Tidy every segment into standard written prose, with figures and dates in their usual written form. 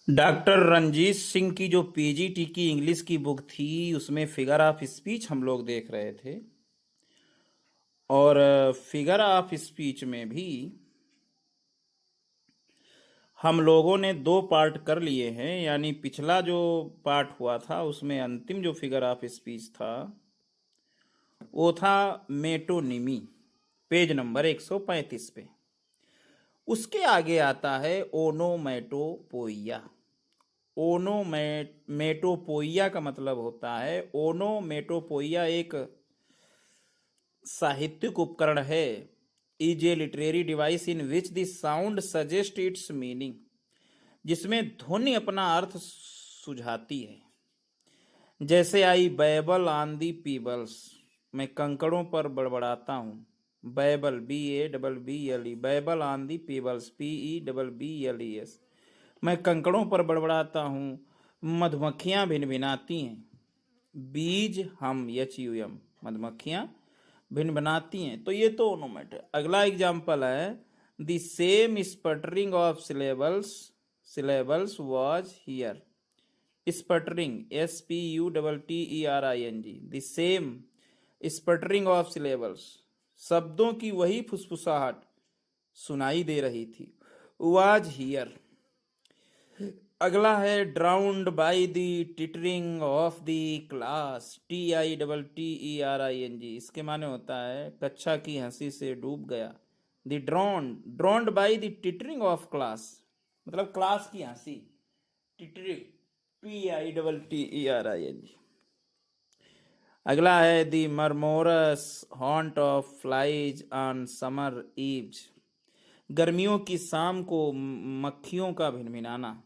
Doctor Ranjit Singh की जो PGT की इंग्लिश की बुक थी उसमें फिगर ऑफ स्पीच हम लोग देख रहे थे। और फिगर ऑफ स्पीच में भी हम लोगों ने दो पार्ट कर लिए हैं। यानी पिछला जो पार्ट हुआ था उसमें अंतिम जो फिगर ऑफ स्पीच था वो था मेटोनिमी, पेज नंबर 135 पे। उसके आगे आता है ओनोमेटोपोइया। ओनोमेटोपोइया का मतलब होता है, ओनोमेटोपोइया एक साहित्यिक उपकरण है, is a literary device in which the sound suggest its meaning, जिसमें ध्वनि अपना अर्थ सुझाती है। जैसे I babble on the pebbles, मैं कंकड़ों पर बड़बड़ाता हूँ। Babble, BABBLE, babble on the pebbles, PEBBLES, मैं कंकड़ों पर बड़बड़ाता हूँ। मधुमक्खियां भिनभिनाती हैं। बीज हम, HUM, मधुमक्खियां भिनभिनाती हैं। तो ये तो ओनोमेट है। अगला एग्जाम्पल है the same sputtering of syllables was here. Sputtering, SPUTTERING, the same sputtering of syllables, शब्दों की वही फुसफुसाहट सुनाई दे रही थी। Was here. अगला है drowned by the tittering of the class, TITTERING, इसके माने होता है कक्षा की हंसी से डूब गया। The drowned by the tittering of class, मतलब क्लास की हंसी। Tittering, PITTERING। अगला है the murmurous haunt of flies on summer eaves, गर्मियों की शाम को मक्खियों का भिनभिनाना।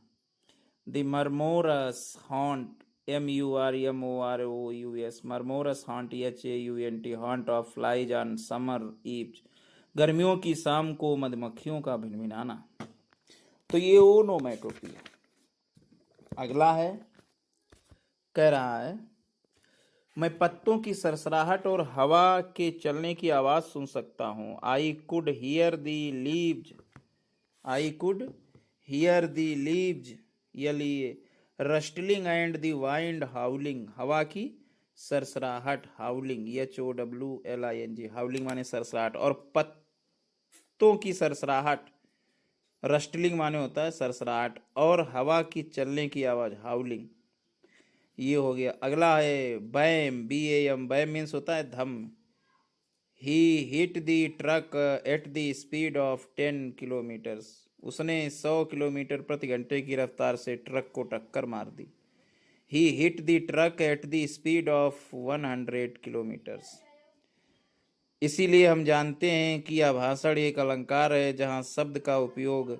The murmurous haunt, MURMOROUS, murmurous haunt, HAUNT, haunt of flies on summer eaves, गर्मियों की शाम को मधुमक्खियों का भिनभिनाना। तो ये ओनोमेटोपिया। अगला है, कह रहा है मैं पत्तों की सरसराहट और हवा के चलने की आवाज सुन सकता हूँ। I could hear the leaves, I could hear the leaves, ये रस्टलिंग एंड दी वाइंड हाउलिंग, हवा की सरसराहट, हाउलिंग, HOWLING, हाउलिंग माने सरसराहट। और पत्तों की सरसराहट, रस्टलिंग माने होता है सरसराहट, और हवा की चलने की आवाज, हाउलिंग। ये हो गया। अगला है बैम, BAM, बैम मीन्स होता है धम। He hit the truck at the speed of 10 kilometres, उसने 100 किलोमीटर प्रति घंटे की रफ्तार से ट्रक को टक्कर मार दी। He hit the truck at the speed of 100 kilometres. इसीलिए हम जानते हैं कि यह भाषण एक अलंकार है जहाँ शब्द का उपयोग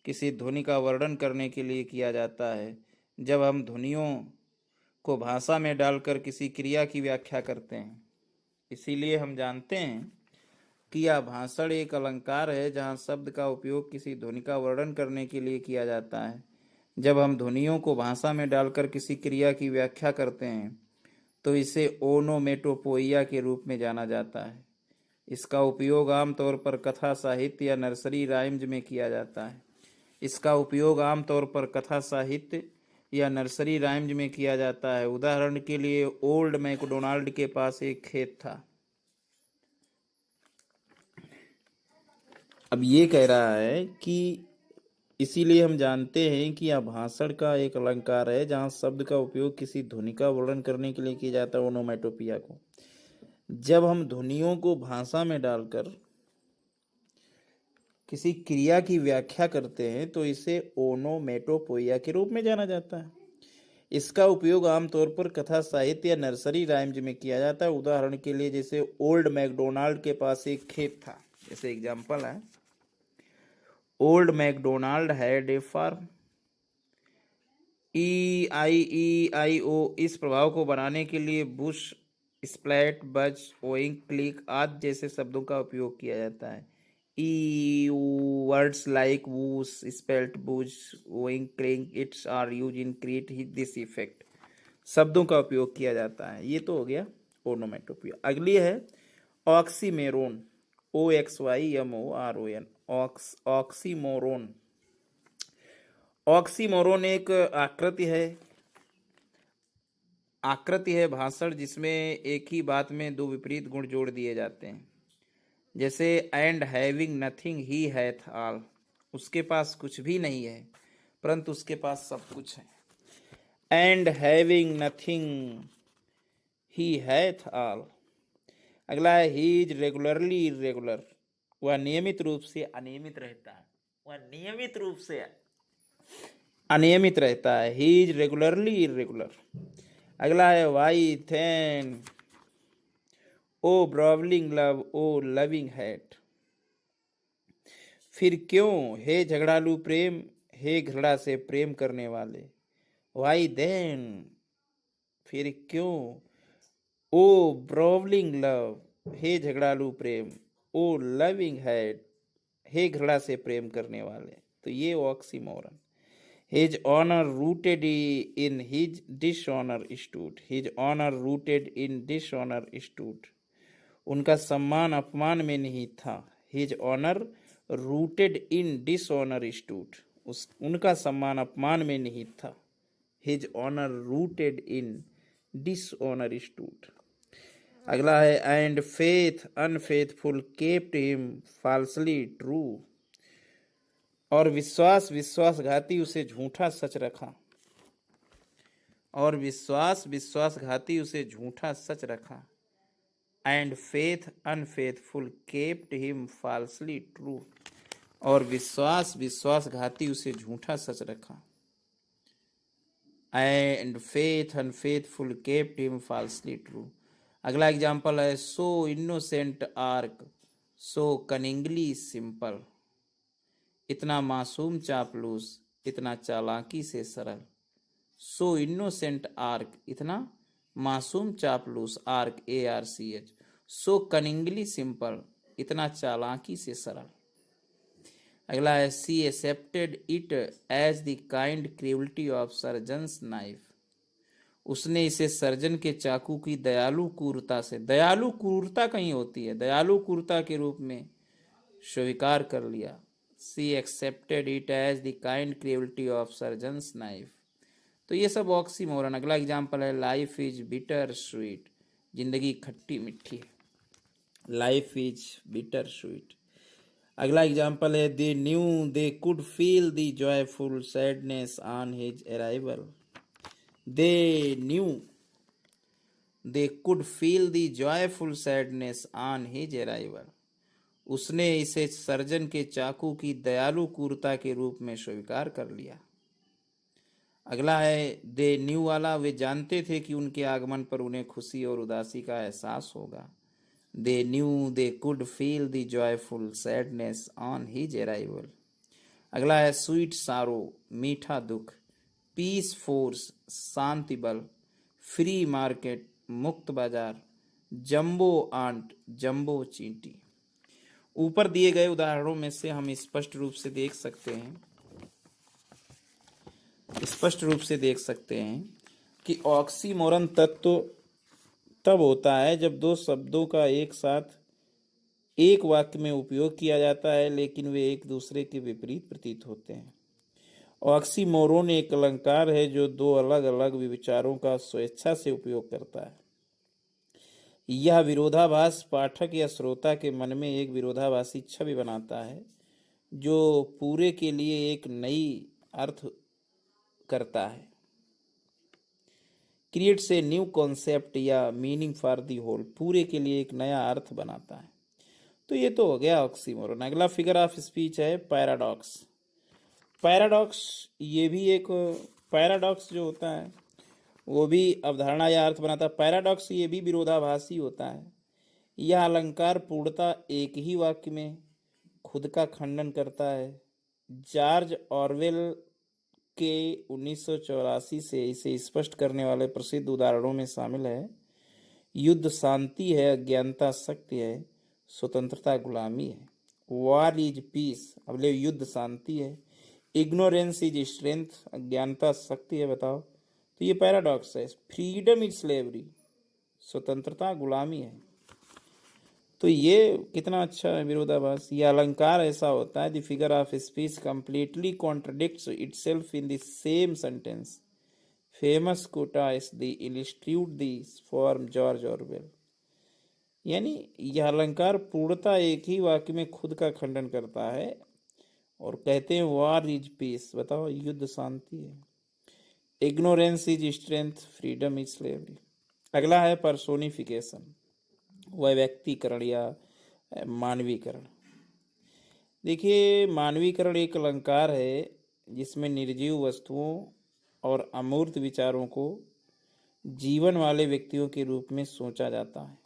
किसी ध्वनि का वर्णन करने के लिए किया जाता है। जब हम ध्वनियों को भाषा में डालकर किसी क्रिया की व्याख्या करते हैं, इसीलिए हम जानते हैं कि यह भाषण एक अलंकार है जहाँ शब्द का उपयोग किसी ध्वनि का वर्णन करने के लिए किया जाता है। जब हम ध्वनियों को भाषा में डालकर किसी क्रिया की व्याख्या करते हैं तो इसे ओनोमेटोपोइया के रूप में जाना जाता है। इसका उपयोग आमतौर पर कथा साहित्य या नर्सरी राइम्स में किया जाता है। इसका उपयोग आमतौर पर कथा साहित्य या नर्सरी राइम्स में किया जाता है। उदाहरण के लिए ओल्ड मैकडोनाल्ड के पास एक खेत था। अब ये कह रहा है कि इसीलिए हम जानते हैं कि यह भाषण का एक अलंकार है जहाँ शब्द का उपयोग किसी ध्वनि का वर्णन करने के लिए किया जाता है, ओनोमेटोपिया को। जब हम ध्वनियों को भाषा में डालकर किसी क्रिया की व्याख्या करते हैं तो इसे ओनोमेटोपोइया के रूप में जाना जाता है। इसका उपयोग आमतौर पर कथा साहित्य या नर्सरी राइम्स में किया जाता है। उदाहरण के लिए जैसे ओल्ड मैकडोनाल्ड के पास एक खेत था, जैसे एग्जाम्पल है old McDonald had a farm. EIEIO, इस प्रभाव को बनाने के लिए bush, splat, buzz, oing, click आदि जैसे शब्दों का उपयोग किया जाता है। Words like woosh, spelt, bush, oing, cling, it's are use in create this effect, शब्दों का उपयोग किया जाता है। ये तो हो गया ओनोमेटोपिया। अगली है ऑक्सीमेरोन, OXYMORON, ऑक्सीमोरोन। ऑक्सीमोरोन एक आकृति है भाषण जिसमें एक ही बात में दो विपरीत गुण जोड़ दिए जाते हैं। जैसे and having nothing he hath all, उसके पास कुछ भी नहीं है परंतु उसके पास सब कुछ है। And having nothing he hath all. अगला है ही इज रेगुलरली इरेगुलर, वह नियमित रूप से अनियमित रहता है। वह नियमित रूप से अनियमित रहता है। He is regularly irregular. अगला है वाई थैन ओ ब्रॉवलिंग लव ओ लविंग हैट। फिर क्यों हे झगड़ालू प्रेम, हे घृणा से प्रेम करने वाले। वाई देन, फिर क्यों, ओ ब्रॉवलिंग लव, हे झगड़ालू प्रेम, ओ लविंग हैट, हे घृणा से प्रेम करने वाले। तो ये oxymoron. His honour rooted in his dishonour stood. His honour rooted in dishonour stood, उनका सम्मान अपमान में नहीं था। His honour rooted in dishonour stood, उनका सम्मान अपमान में नहीं था। His honour rooted in dishonour stood. अगला है and faith unfaithful kept him falsely true. और विश्वासघाती उसे झूठा सच रखा। और विश्वासघाती उसे झूठा सच रखा। And faith unfaithful kept him falsely true. और विश्वासघाती उसे झूठा सच रखा। And faith unfaithful kept him falsely true. अगला एग्जाम्पल है सो इनोसेंट आर्क सो कनिंगली सिंपल। इतना मासूम चापलूस, इतना चालाकी से सरल। सो इनोसेंट आर्क, इतना मासूम चापलूस, आर्क ARCH। सो कनिंगली सिंपल, इतना चालाकी से सरल। अगला है सी accepted it as the kind cruelty of surgeon's knife. उसने इसे सर्जन के चाकू की दयालु क्रूरता से, दयालु क्रूरता कहीं होती है, दयालु क्रूरता के रूप में स्वीकार कर लिया। She accepted it as the kind cruelty of surgeon's knife. तो ये सब ऑक्सीमोरन। अगला एग्जाम्पल है लाइफ इज बिटर स्वीट। जिंदगी खट्टी मिट्ठी है। Life is bitter sweet. अगला एग्जाम्पल है they knew they could feel the joyful sadness on his arrival. They knew they could feel the joyful sadness on his arrival. उसने इसे surgeon के चाकू की दयालु क्रूरता के रूप में स्वीकार कर लिया। अगला है दे न्यू वाला, वे जानते थे कि उनके आगमन पर उन्हें खुशी और उदासी का एहसास होगा। They knew they could feel the joyful sadness on his arrival. अगला है स्वीट सारो, मीठा दुख। पीस फोर्स, शांति बल। फ्री मार्केट, मुक्त बाजार। जंबो आंट, जंबो चींटी। ऊपर दिए गए उदाहरणों में से हम स्पष्ट रूप से देख सकते हैं कि ऑक्सीमोरन तत्व तब होता है जब दो शब्दों का एक साथ एक वाक्य में उपयोग किया जाता है लेकिन वे एक दूसरे के विपरीत प्रतीत होते हैं। ऑक्सीमोरोन एक अलंकार है जो दो अलग अलग विचारों का स्वेच्छा से उपयोग करता है। यह विरोधाभास पाठक या श्रोता के मन में एक विरोधाभासी छवि बनाता है जो पूरे के लिए एक नई अर्थ करता है। क्रिएट्स ए न्यू कॉन्सेप्ट या मीनिंग फॉर दी होल, पूरे के लिए एक नया अर्थ बनाता है। तो ये तो हो गया ऑक्सीमोरन। अगला फिगर ऑफ स्पीच है पैराडॉक्स। पैराडॉक्स, ये भी एक पैराडॉक्स जो होता है वो भी अवधारणा या अर्थ बनाता है। पैराडॉक्स ये भी विरोधाभासी होता है। यह अलंकार पूर्णतः एक ही वाक्य में खुद का खंडन करता है। जॉर्ज ऑरवेल के 1984 से इसे स्पष्ट करने वाले प्रसिद्ध उदाहरणों में शामिल है युद्ध शांति है, अज्ञानता सत्य है, स्वतंत्रता गुलामी है। वॉर इज पीस, अब युद्ध शांति है। इग्नोरेंस इज स्ट्रेंथ, अज्ञानता शक्ति है। बताओ, तो ये पैराडॉक्स है। फ्रीडम इज स्लेवरी, स्वतंत्रता गुलामी है। तो ये कितना अच्छा है विरोधाभास। ये अलंकार ऐसा होता है, the figure of speech completely contradicts itself in the same sentence. Famous quota is the illustrate this form George Orwell. यानी यह अलंकार पूर्णता एक ही वाक्य में खुद का खंडन करता है और कहते हैं वॉर इज पीस, बताओ युद्ध शांति है। Ignorance is strength, freedom is slavery. अगला है पर्सोनिफिकेशन, वह व्यक्तिकरण या मानवीकरण। देखिए मानवीकरण एक अलंकार है जिसमें निर्जीव वस्तुओं और अमूर्त विचारों को जीवन वाले व्यक्तियों के रूप में सोचा जाता है।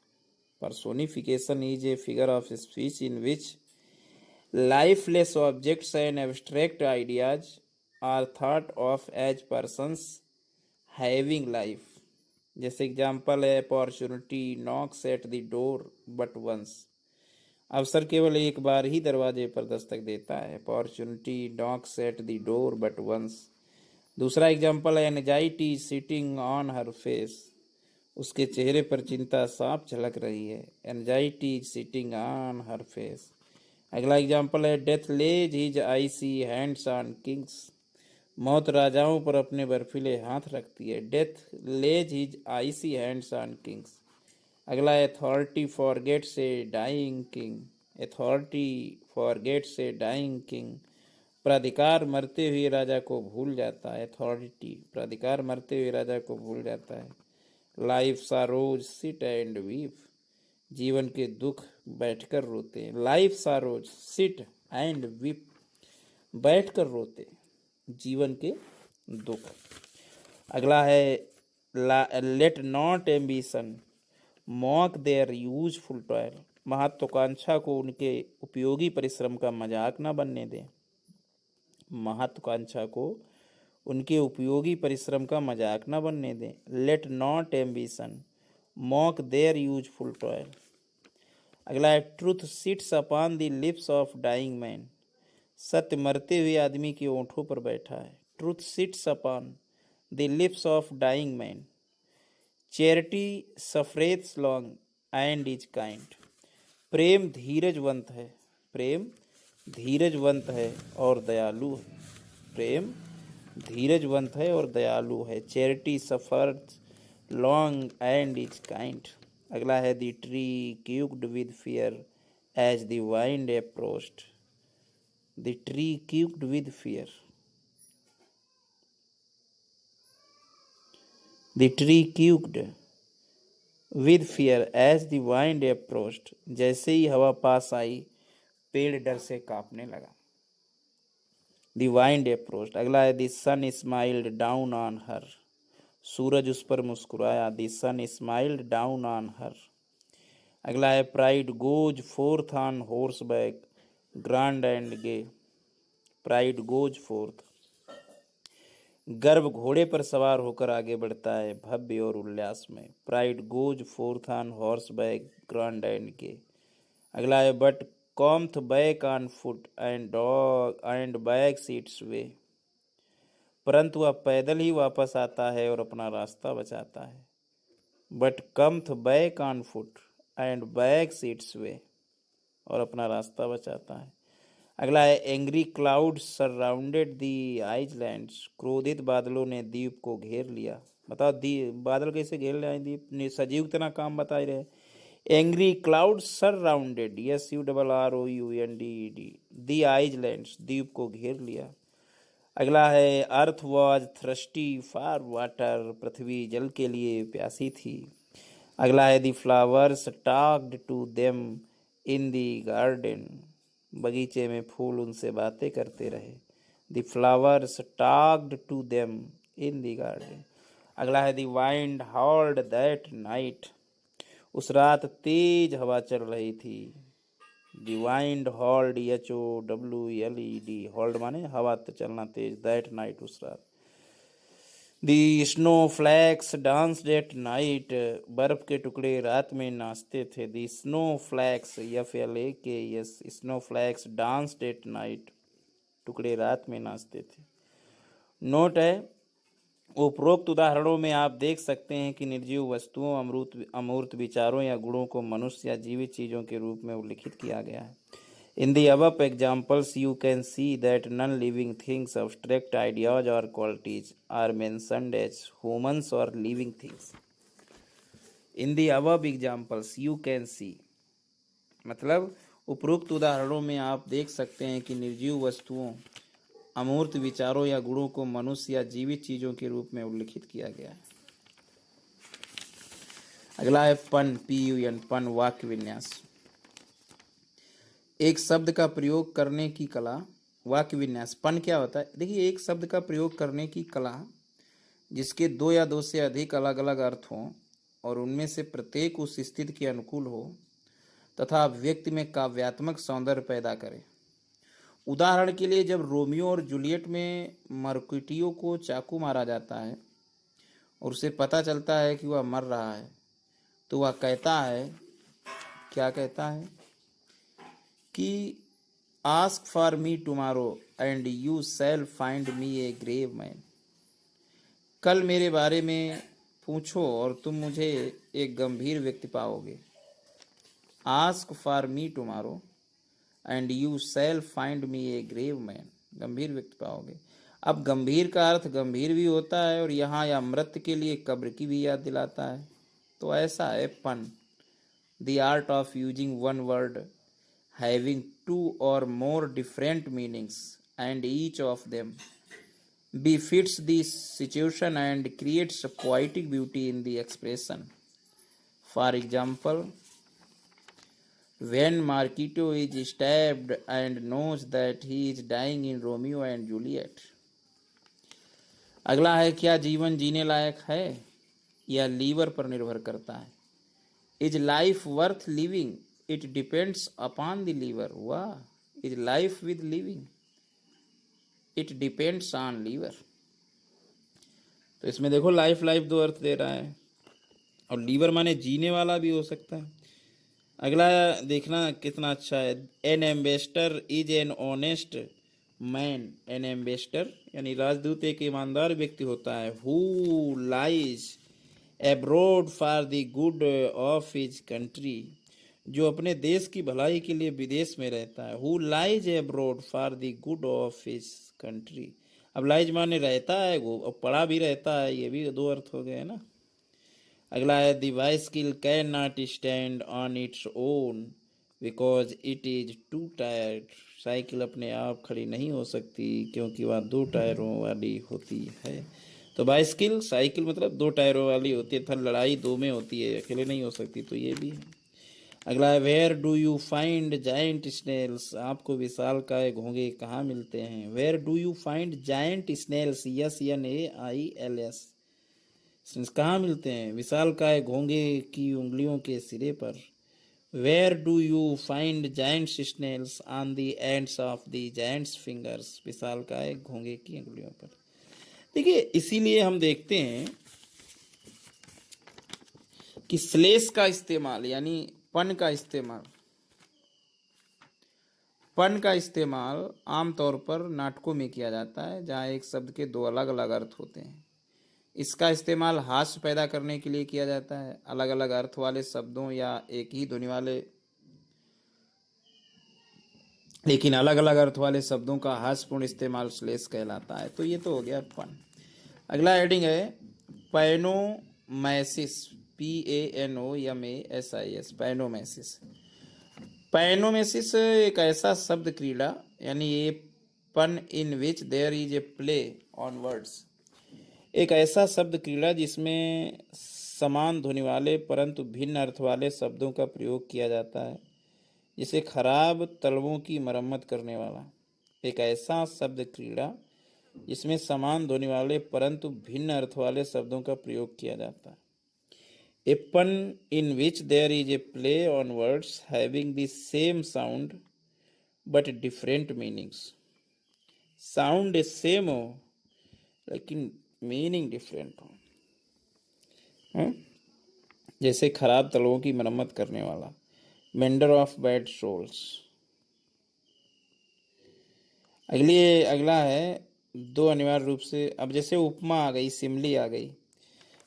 Personification is a figure of speech in which lifeless objects and abstract ideas are thought of as persons having life। जैसे एग्जाम्पल है opportunity knocks at the door but once. अवसर केवल एक बार ही दरवाजे पर दस्तक देता है। Opportunity knocks at the door but once. दूसरा एग्जाम्पल है anxiety sitting on her face. उसके चेहरे पर चिंता साफ झलक रही है। Anxiety sitting on her face. अगला एग्जाम्पल है death lays his icy hands on kings. मौत राजाओं पर अपने बर्फीले हाथ रखती है। Death lays his icy hands on kings. अगला authority forgets a dying king. Authority forgets a dying king. प्राधिकार मरते हुए राजा को भूल जाता है। अथॉरिटी प्राधिकार मरते हुए राजा को भूल जाता है। Life sorrows sit and weep. जीवन के दुख बैठकर रोते हैं। Life sorrows sit and weep, बैठकर रोते जीवन के दुख। अगला है let not ambition mock their useful toil. महत्वाकांक्षा को उनके उपयोगी परिश्रम का मजाक न बनने दें। महत्वाकांक्षा को उनके उपयोगी परिश्रम का मजाक न बनने दें। Let not ambition mock their useful toil. अगला है truth sits upon the lips of dying man. सत्य मरते हुए आदमी के ओंठों पर बैठा है। Truth sits upon the lips of dying man. Charity suffereth long and is kind. प्रेम धीरजवंत है। प्रेम धीरजवंत है और दयालु है। प्रेम धीरजवंत है और दयालु है। Charity suffers long and is kind. अगला है the tree quaked with fear as the wind approached. The tree quaked with fear. The tree quaked with fear as the wind approached. जैसे ही हवा पास आई पेड़ डर से कांपने लगा। The wind approached. अगला है the sun smiled down on her. सूरज उस पर मुस्कुराया। The sun smiled down on her. अगला है pride goes forth on horseback grand and gay. Pride goes forth. गर्व घोड़े पर सवार होकर आगे बढ़ता है भव्य और उल्लास में। Pride goes forth on horseback grand and gay. अगला है but cometh back on foot and dog and back seats way. परंतु वह पैदल ही वापस आता है और अपना रास्ता बचाता है। But cometh back on foot and back seats way, और अपना रास्ता बचाता है। अगला है angry cloud surrounded the islands. क्रोधित बादलों ने द्वीप को घेर लिया। बताओ बादल कैसे घेर लिया द्वीप ने? सजीव तना काम बता रहे। Angry cloud surrounded SURROUNDED the islands, द्वीप को घेर लिया। अगला है earth was thirsty for water. पृथ्वी जल के लिए प्यासी थी। अगला है the flowers talked to them in the garden. बगीचे में फूल उनसे बातें करते रहे। The flowers talked to them in the garden. अगला है the wind howled that night. उस रात तेज हवा चल रही थी। The wind howled HOWLED। Hold माने हवा तो चलना तेज। दैट नाइट उस रात। The snowflakes danced at night. बर्फ के टुकड़े रात में नाचते थे। The snowflakes FLAKS snowflakes danced at night, टुकड़े रात में नाचते थे। नोट है उपरोक्त उदाहरणों में आप देख सकते हैं कि निर्जीव वस्तुओं, अमूर्त विचारों या गुणों को मनुष्य या जीवित चीजों के रूप में उल्लिखित किया गया है। In the above examples, you can see that non-living things, abstract ideas or qualities are mentioned as humans or living things. In the above examples, you can see, मतलब उपरोक्त उदाहरणों में आप देख सकते हैं कि निर्जीव वस्तुओं, अमूर्त विचारों या गुणों को मनुष्य या जीवित चीजों के रूप में उल्लिखित किया गया है। अगला है पन, PUN, पन, वाक्य विन्यास। एक शब्द का प्रयोग करने की कला, वाक्य विन्यास। पन क्या होता है? देखिए, एक शब्द का प्रयोग करने की कला जिसके दो या दो से अधिक अलग अलग अर्थ हों और उनमें से प्रत्येक उस स्थिति के अनुकूल हो तथा व्यक्ति में काव्यात्मक सौंदर्य पैदा करे। उदाहरण के लिए, जब रोमियो और जूलियट में मर्कुटियो को चाकू मारा जाता है और उसे पता चलता है कि वह मर रहा है, तो वह कहता है, क्या कहता है कि ask for me tomorrow and you shall find me a grave man. कल मेरे बारे में पूछो और तुम मुझे एक गंभीर व्यक्ति पाओगे। Ask for me tomorrow and you shall find me a grave man, गंभीर व्यक्ति पाओगे। अब गंभीर का अर्थ गंभीर भी होता है और यहाँ या मृत के लिए कब्र की भी याद दिलाता है। तो ऐसा है पन, the art of using one word having two or more different meanings and each of them befits the situation and creates a poetic beauty in the expression. For example, when Marquito is stabbed and knows that he is dying in Romeo and Juliet. अगला है, क्या जीवन जीने लायक है या liver पर निर्भर करता है? Is life worth living? It depends upon the liver. वाह, is life with living? It depends on liver. तो इसमें देखो, लाइफ लाइफ दो अर्थ दे रहा है और लीवर माने जीने वाला भी हो सकता है। अगला देखना कितना अच्छा है, N ambassador is an honest man. N ambassador यानी राजदूत एक ईमानदार व्यक्ति होता है। Who lies abroad for the good of his country, जो अपने देश की भलाई के लिए विदेश में रहता है। Who lies abroad for the good of his country. अब लाइज माने रहता है वो, अब पढ़ा भी रहता है, ये भी दो अर्थ हो गए ना। अगला है, the bicycle can not stand on its own because it is to tired. Cycle अपने आप खड़ी नहीं हो सकती क्योंकि वह दो टायरों वाली होती है। तो बाइसिकल, साइकिल मतलब दो टायरों वाली होती है, था लड़ाई दो में होती है, अकेले नहीं हो सकती। तो ये भी है। अगला है, where do you find giant snails. आपको विशालकाय घोंगे कहाँ मिलते हैं? Where do you find giant snails, SNAILS, कहाँ मिलते हैं? विशालकाय घोंगे की उंगलियों के सिरे पर। Where do you find giant snails on the ends of the giant's fingers, विशालकाय घोंगे की उंगलियों पर। देखिए, इसीलिए हम देखते हैं कि श्लेष का इस्तेमाल यानी पन का इस्तेमाल आमतौर पर नाटकों में किया जाता है जहाँ एक शब्द के दो अलग अलग अर्थ होते हैं। इसका इस्तेमाल हास्य पैदा करने के लिए किया जाता है। अलग अलग अर्थ वाले शब्दों या एक ही ध्वनि वाले लेकिन अलग अलग अर्थ वाले शब्दों का हास्यपूर्ण इस्तेमाल श्लेष कहलाता है। तो ये तो हो गया पन। अगला हेडिंग है पैनोमैसिस, PANOMASIS, पैनोमैसिस। पैनोमैसिस एक ऐसा शब्द क्रीड़ा यानी ये pun in which there is a play on words, एक ऐसा शब्द क्रीड़ा जिसमें समान ध्वनि वाले परंतु भिन्न अर्थ वाले शब्दों का प्रयोग किया जाता है, जिसे खराब तलवों की मरम्मत करने वाला। एक ऐसा शब्द क्रीड़ा जिसमें समान ध्वनि वाले परंतु भिन्न अर्थ वाले शब्दों का प्रयोग किया जाता है। A pun in which there is a play on words having the same sound but different meanings. Sound is same हो लेकिन मीनिंग डिफरेंट हो। जैसे खराब तलवों की मरम्मत करने वाला, मेंडर ऑफ बैड सोल्स। अगला है दो अनिवार्य रूप से, अब जैसे उपमा आ गई, सिमली आ गई,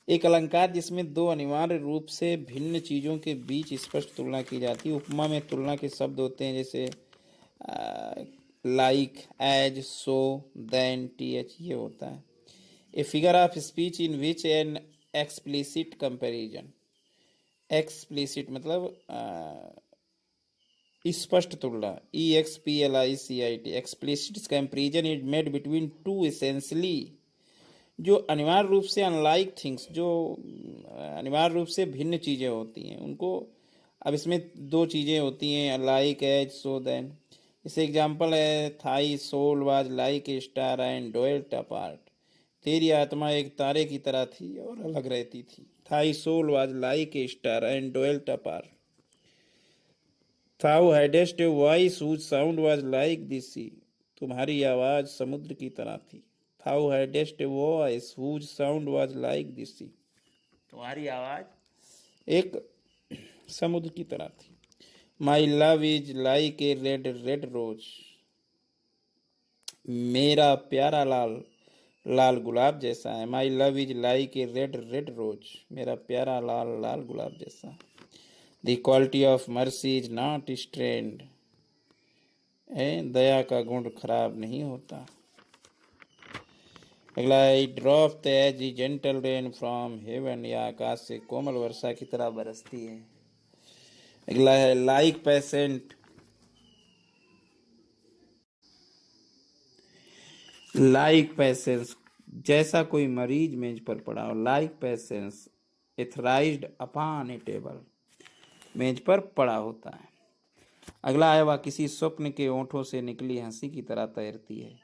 एक अलंकार जिसमें दो अनिवार्य रूप से भिन्न चीजों के बीच स्पष्ट तुलना की जाती है। उपमा में तुलना के शब्द होते हैं जैसे like, as, so, then, T H, ये होता है। A figure of speech in which an explicit comparison, explicit मतलब स्पष्ट तुलना, EXPLICIT, explicit comparison is made between two essentially, जो अनिवार्य रूप से अनलाइक थिंग्स, जो अनिवार्य रूप से भिन्न चीज़ें होती हैं उनको, अब इसमें दो चीज़ें होती हैं, लाइक, एज, सो, देन। जैसे एग्जांपल है, thy soul was like a star and dwelt apart, तेरी आत्मा एक तारे की तरह थी और अलग रहती थी। Thy soul was like a star and dwelt apart. Thou hadst a voice whose sound was like the sea, तुम्हारी आवाज समुद्र की तरह थी। Thou hadst a voice whose sound was like the sea, तुम्हारी आवाज एक समुद्र की तरह थी। My love is like a red red rose, मेरा प्यारा लाल लाल गुलाब जैसा है। My love is like a red red rose, मेरा प्यारा लाल लाल गुलाब जैसा। The quality of mercy is not strained, दया का गुण खराब नहीं होता। अगला, I drop as a gentle rain from heaven, या आकाश से कोमल वर्षा की तरह बरसती है। अगला है लाइक पेशेंट, लाइक पेशेंस, जैसा कोई मरीज मेज पर पड़ा हो। लाइक पेशेंस एथराइज्ड अपॉन ए टेबल, मेज पर पड़ा होता है। अगला है, वह किसी स्वप्न के ओंठों से निकली हंसी की तरह तैरती है।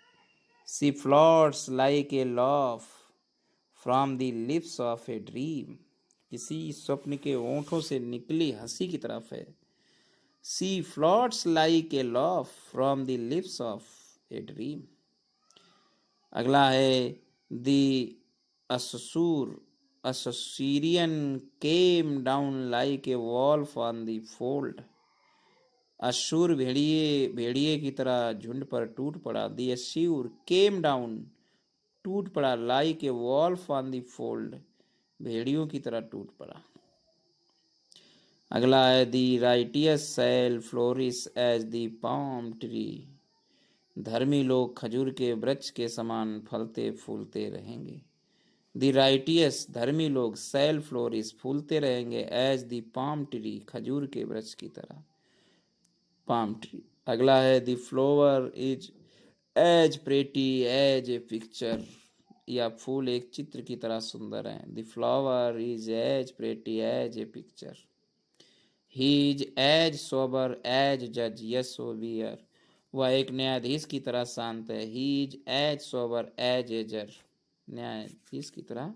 She floats like a laugh from the lips of a dream, किसी स्वप्न के ओंठों से निकली हंसी की तरफ है। She floats like a laugh from the lips of a dream. अगला है, the Assyrian came down like a wolf on the fold, Ashur भेड़िए की तरह झुंड पर टूट पड़ा। द अश्शूर केम डाउन, टूट पड़ा, like a wolf on the fold, भेड़ियों की तरह टूट पड़ा। अगला है, the righteous shall flourish as the palm tree, धर्मी लोग खजूर के वृक्ष के समान फलते फूलते रहेंगे। द राइटियस, धर्मी लोग, शैल फ्लोरिश, फूलते रहेंगे, एज द पाम ट्री, खजूर के वृक्ष की तरह, पाम ट्री। अगला है, the flower is as pretty as a picture, या फूल एक चित्र की तरह सुंदर है। The flower is as pretty as a picture. He is as sober as जज यशोवियर, वह एक न्यायाधीश की तरह शांत है। He is as sober as a जज, न्यायाधीश की तरह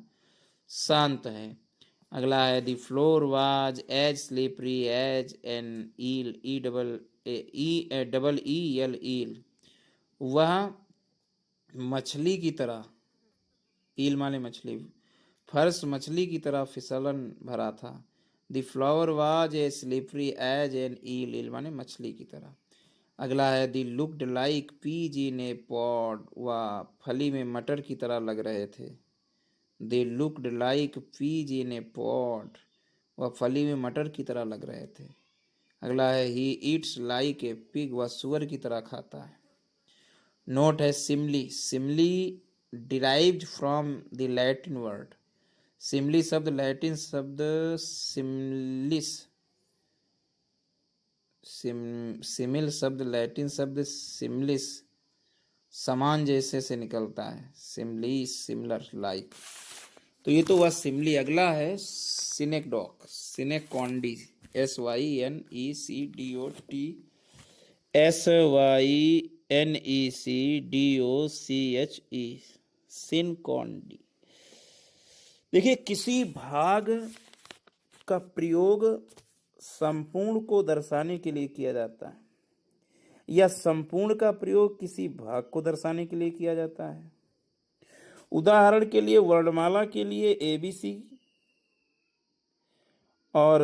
शांत है। अगला है, the floor was as slippery as an eel, double eel, वह मछली की तरह, ईल माने मछली, फर्श मछली की तरह फिसलन भरा था। The flower was a slippery as an eel, eel माने मछली की तरह। अगला है, the looked like peas in a pod, वह फली में मटर की तरह लग रहे थे। The looked like peas in a pod, वह फली में मटर की तरह लग रहे थे। अगला है, he eats like a pig, वह सुअर की तरह खाता है। नोट है, simile, simile derived from the Latin word, simile शब्द लैटिन शब्द सिमलिस, सिमिल शब्द लैटिन शब्द सिमलिस, समान जैसे से निकलता है। Simli, similar, like. तो ये तो हुआ सिमली। अगला है सिनेकडॉक, सिनेकॉन्डी, SYNECDOTHE, सिनकॉन्डी। देखिए, किसी भाग का प्रयोग संपूर्ण को दर्शाने के लिए किया जाता है, या संपूर्ण का प्रयोग किसी भाग को दर्शाने के लिए किया जाता है। उदाहरण के लिए, वर्णमाला के लिए ABC, और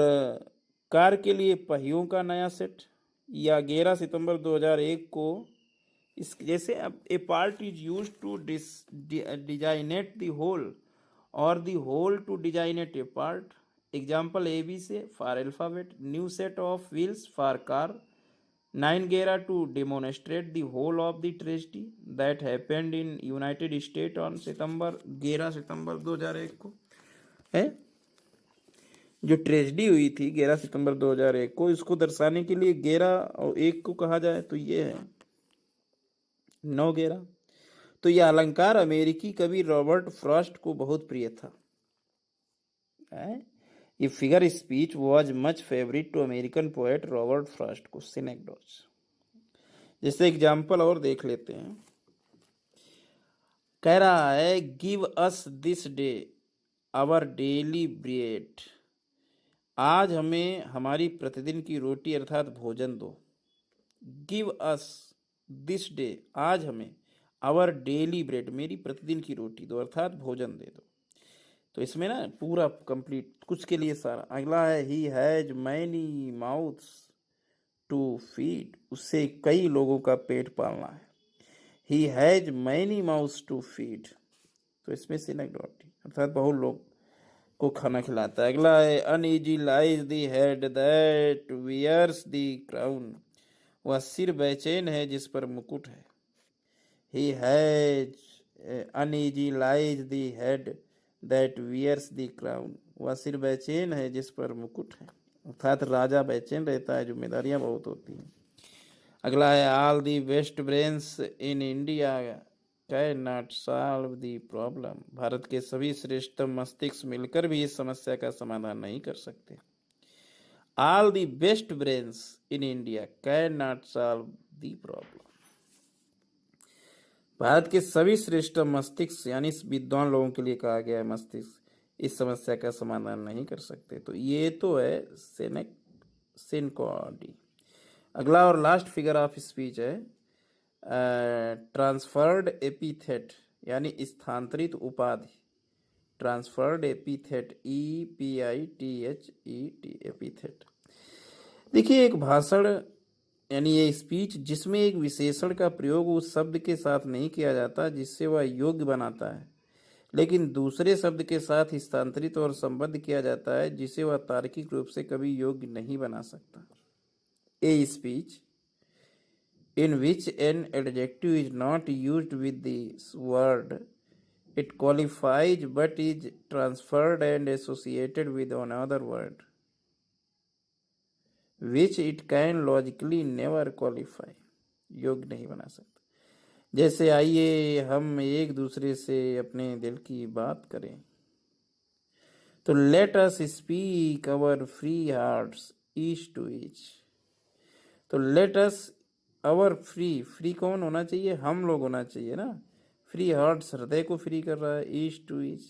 कार के लिए पहियों का नया सेट, या 11 सितंबर 2001 को इस जैसे अब a part is use to designate the whole or the whole to designate a part. Example A B C for alphabet. New set of wheels for car. 9 गेरा to demonstrate the whole of the tragedy that happened in United State on September 11 सितंबर 2001 को. है जो tragedy हुई थी 11 सितंबर 2001 को, इसको दर्शाने के लिए 11 और 1 को कहा जाए तो ये है 9 गेरा. तो यह अलंकार अमेरिकी कवि रॉबर्ट फ्रॉस्ट को बहुत प्रिय था. ये figure speech was much favourite to American poet Robert Frost को. सिनेक्डोज. जैसे एग्जाम्पल और देख लेते हैं. कह रहा है give us this day our daily bread. आज हमें हमारी प्रतिदिन की रोटी अर्थात भोजन दो. गिव अस दिस डे, आज हमें आवर डेली ब्रेड, मेरी प्रतिदिन की रोटी दो अर्थात भोजन दे दो. तो इसमें ना पूरा कंप्लीट कुछ के लिए सारा. अगला है he has many mouths to feed. उससे कई लोगों का पेट पालना है. He has many mouths to feed. तो इसमें सिनेक्डोटी अर्थात बहुत लोग को खाना खिलाता है. अगला है uneasy lies the head that wears the crown. वह सिर बेचैन है जिस पर मुकुट है. He has uneasy lies the head that wears the crown. वह सिर बेचैन है जिस पर मुकुट है अर्थात राजा बेचैन रहता है, जिम्मेदारियां बहुत होती हैं. अगला है all the best brains in India can not solve the problem. Bharat के सभी श्रेष्ठतम मस्तिष्क मिलकर भी इस समस्या का समाधान नहीं कर सकते. All the best brains in India can not solve the problem. Bharat के सभी श्रेष्ठ मस्तिष्क यानी विद्वान लोगों के लिए कहा गया है मस्तिष्क इस समस्या का समाधान नहीं कर सकते. तो ये तो है सिनकॉडी. अगला और लास्ट फिगर ऑफ स्पीच है ट्रांसफर्ड एपिथेट यानी स्थानांतरित उपाधि. Transferred epithet EPITHET epithet. देखिए एक भाषण यानी ये स्पीच जिसमें एक विशेषण का प्रयोग उस शब्द के साथ नहीं किया जाता जिससे वह योग्य बनाता है, लेकिन दूसरे शब्द के साथ स्थानांतरित और संबद्ध किया जाता है जिसे वह तार्किक रूप से कभी योग्य नहीं बना सकता. A speech in which an adjective is not used with this word, it qualifies but is transferred and associated with another word, which it can logically never qualify. योग्य नहीं बना सकता. जैसे आइए हम एक दूसरे से अपने दिल की बात करें. तो let us speak our free hearts each to each. तो let us अवर फ्री कौन होना चाहिए? हम लोग होना चाहिए ना. फ्री हार्ट्स हृदय को फ्री कर रहा है. Each to each.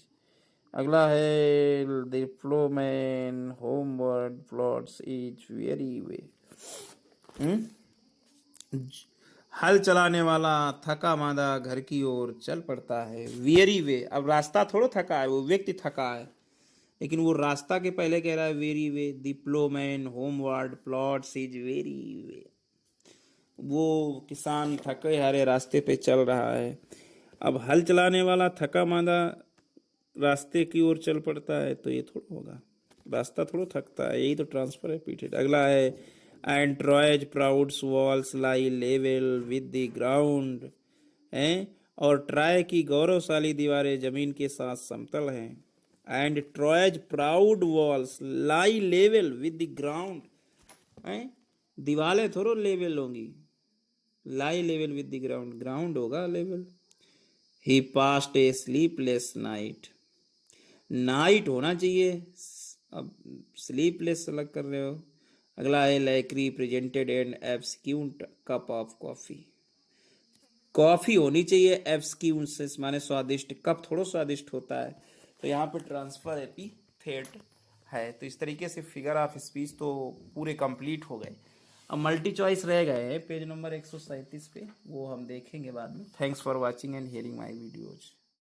अगला है the ploughman homeward plods each very way. हल चलाने वाला थका मादा घर की ओर चल पड़ता है. वेरी वे. अब रास्ता थोड़ा थका है, वो व्यक्ति थका है, लेकिन वो रास्ता के पहले कह रहा है very way. The ploughman homeward plods is very way. वो किसान थके हारे रास्ते पे चल रहा है. अब हल चलाने वाला थका मांदा रास्ते की ओर चल पड़ता है, तो ये थोड़ा होगा, रास्ता थोड़ा थकता है. यही तो ट्रांसफर है पीछे. अगला है and Troy's proud walls lie level with the ground. हैं और ट्राय की गौरवशाली दीवारें जमीन के साथ समतल हैं. And Troy's proud walls lie level with the ground. हैं दीवारें थोड़ा लेवल होंगी. Lie level with the ground, ground होगा level. He passed a sleepless night. Night होना चाहिए, अब स्लीपलेस अलग कर रहे हो. अगला है लैक्री presented and exquisite cup of coffee. Coffee होनी चाहिए एब्सक्यूट से माने स्वादिष्ट. कप थोड़ा स्वादिष्ट होता है. तो यहाँ पे ट्रांसफर एपिथेट है. तो इस तरीके से फिगर ऑफ स्पीच तो पूरे कंप्लीट हो गए. अब मल्टी चॉइस रह गए पेज नंबर 137 पे, वो हम देखेंगे बाद में. Thanks for watching and hearing my videos.